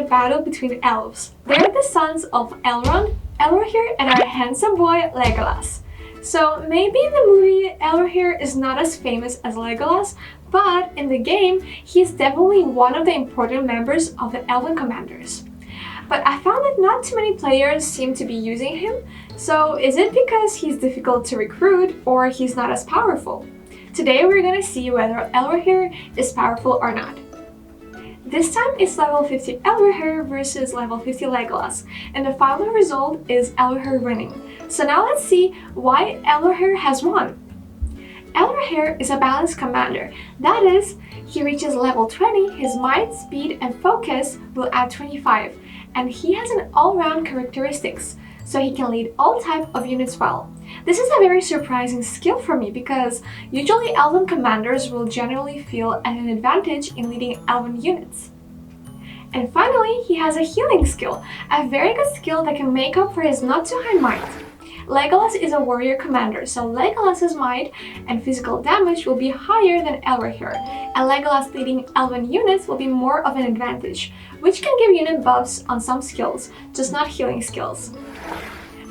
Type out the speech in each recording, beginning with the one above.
battle between elves. They're the sons of Elrond, Elrohir, and our handsome boy Legolas. So maybe in the movie Elrohir is not as famous as Legolas, but in the game he is definitely one of the important members of the Elven Commanders. But I found that not too many players seem to be using him, so is it because he's difficult to recruit or he's not as powerful? Today we're gonna see whether Elrohir is powerful or not. This time it's level 50 Elrohir versus level 50 Legolas, and the final result is Elrohir winning. So now let's see why Elrohir has won. Elrohir is a balanced commander. That is, he reaches level 20, his might, speed, and focus will add 25, and he has an all-round characteristics, so he can lead all type of units well. This is a very surprising skill for me because usually Elven commanders will generally feel at an advantage in leading Elven units. And finally, he has a healing skill, a very good skill that can make up for his not too high might. Legolas is a warrior commander, so Legolas's might and physical damage will be higher than Elrohir, and Legolas leading Elven units will be more of an advantage, which can give unit buffs on some skills, just not healing skills.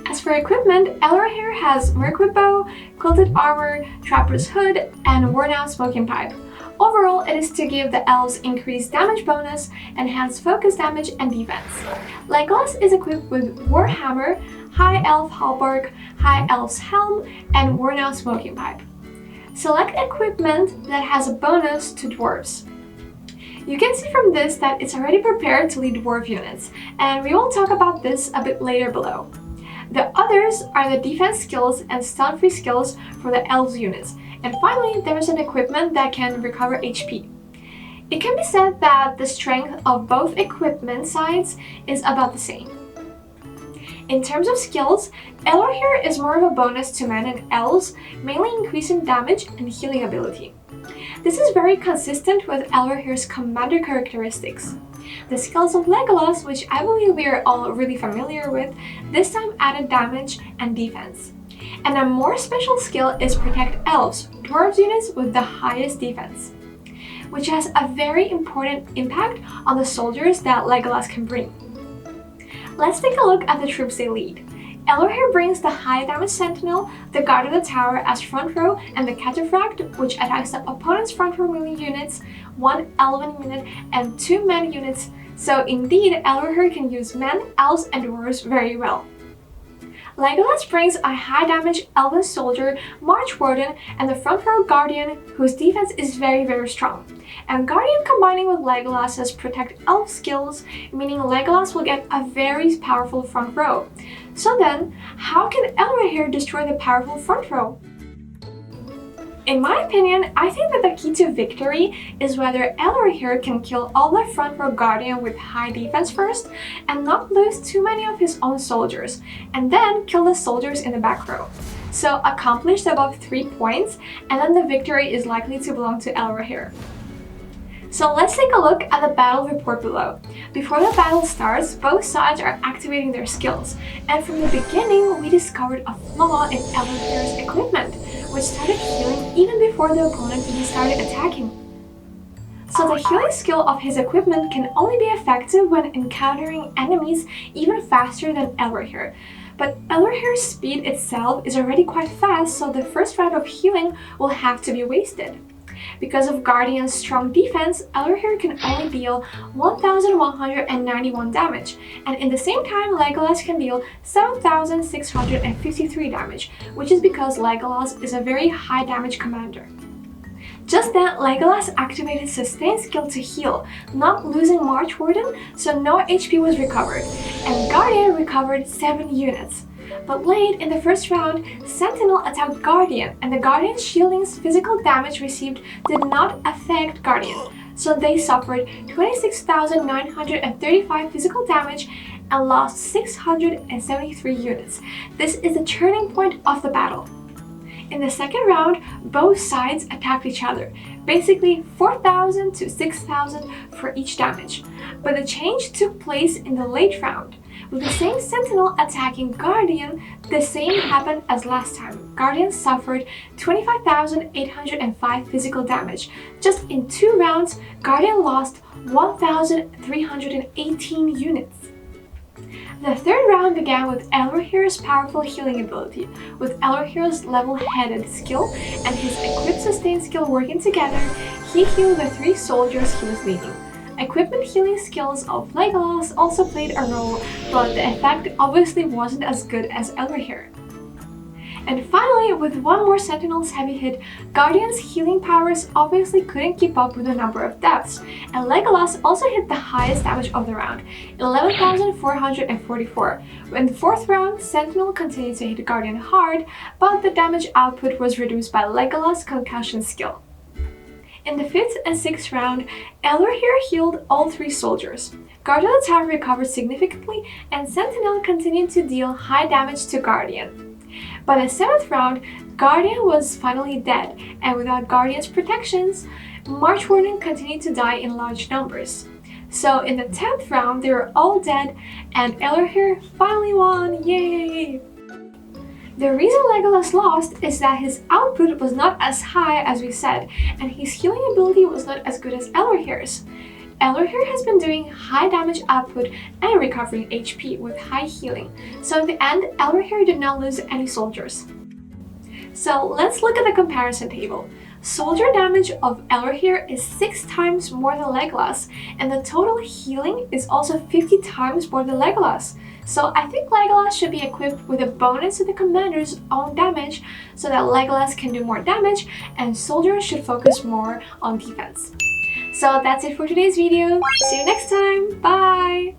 As for equipment, Elrohir has Merkwood Bow, Quilted Armor, Trapper's Hood, and Worn-Out Smoking Pipe. Overall, it is to give the elves increased damage bonus, enhanced focus damage, and defense. Legolas is equipped with Warhammer, High Elf Halberd, High Elf's Helm, and Worn-Out Smoking Pipe. Select equipment that has a bonus to dwarves. You can see from this that it's already prepared to lead dwarf units, and we will talk about this a bit later below. The others are the defense skills and stun-free skills for the elves units. And finally, there is an equipment that can recover HP. It can be said that the strength of both equipment sides is about the same. In terms of skills, Elrohir is more of a bonus to men and elves, mainly increasing damage and healing ability. This is very consistent with Elrohir's commander characteristics. The skills of Legolas, which I believe we are all really familiar with, this time added damage and defense. And a more special skill is Protect Elves, dwarves units with the highest defense, which has a very important impact on the soldiers that Legolas can bring. Let's take a look at the troops they lead. Elrohir brings the high damage Sentinel, the Guard of the Tower as front row, and the Cataphract, which attacks the opponent's front row melee units, 1 Elven unit, and 2 men units. So indeed, Elrohir can use men, elves, and dwarves very well. Legolas brings a high damage Elven soldier, March Warden, and the front row Guardian, whose defense is very strong. And Guardian combining with Legolas's Protect Elf skills, meaning Legolas will get a very powerful front row. So then, how can Elrohir destroy the powerful front row? In my opinion, I think that the key to victory is whether Elrohir can kill all the front row Guardian with high defense first and not lose too many of his own soldiers, and then kill the soldiers in the back row. So accomplish the above 3 points, and then the victory is likely to belong to Elrohir. So let's take a look at the battle report below. Before the battle starts, both sides are activating their skills, and from the beginning we discovered a flaw in Elrohir's equipment, which started healing even before the opponent even started attacking. So the healing skill of his equipment can only be effective when encountering enemies even faster than Elrohir. But Elrohir's speed itself is already quite fast, so the first round of healing will have to be wasted. Because of Guardian's strong defense, Elrohir can only deal 1,191 damage, and in the same time Legolas can deal 7,653 damage, which is because Legolas is a very high damage commander. Just then, Legolas activated Sustain skill to heal, not losing March Warden, so no HP was recovered, and Guardian recovered 7 units. But late in the first round, Sentinel attacked Guardian, and the Guardian's shielding's physical damage received did not affect Guardian, so they suffered 26,935 physical damage and lost 673 units. This is the turning point of the battle. In the second round, both sides attacked each other, basically 4,000 to 6,000 for each damage. But the change took place in the late round, With the same Sentinel attacking Guardian, the same happened as last time. Guardian suffered 25,805 physical damage. Just in 2 rounds, Guardian lost 1,318 units. The third round began with Elrohir's powerful healing ability. With Elrohir's level-headed skill and his equipped sustain skill working together, he healed the 3 soldiers he was leading. Equipment healing skills of Legolas also played a role, but the effect obviously wasn't as good as Elrohir. And finally, with one more Sentinel's heavy hit, Guardian's healing powers obviously couldn't keep up with the number of deaths, and Legolas also hit the highest damage of the round, 11,444. In the 4th round, Sentinel continued to hit Guardian hard, but the damage output was reduced by Legolas' concussion skill. In the 5th and 6th round, Elrohir healed all 3 soldiers. Guardian's tower recovered significantly, and Sentinel continued to deal high damage to Guardian. By the 7th round, Guardian was finally dead, and without Guardian's protections, War丨continued to die in large numbers. So in the 10th round, they were all dead, and Elrohir finally won, yay! The reason Legolas lost is that his output was not as high as we said, and his healing ability was not as good as Elrohir's. Elrohir has been doing high damage output and recovering HP with high healing, so in the end, Elrohir did not lose any soldiers. So let's look at the comparison table. Soldier damage of Elrohir is 6 times more than Legolas, and the total healing is also 50 times more than Legolas. So I think Legolas should be equipped with a bonus to the commander's own damage so that Legolas can do more damage and soldiers should focus more on defense. So that's it for today's video. See you next time. Bye!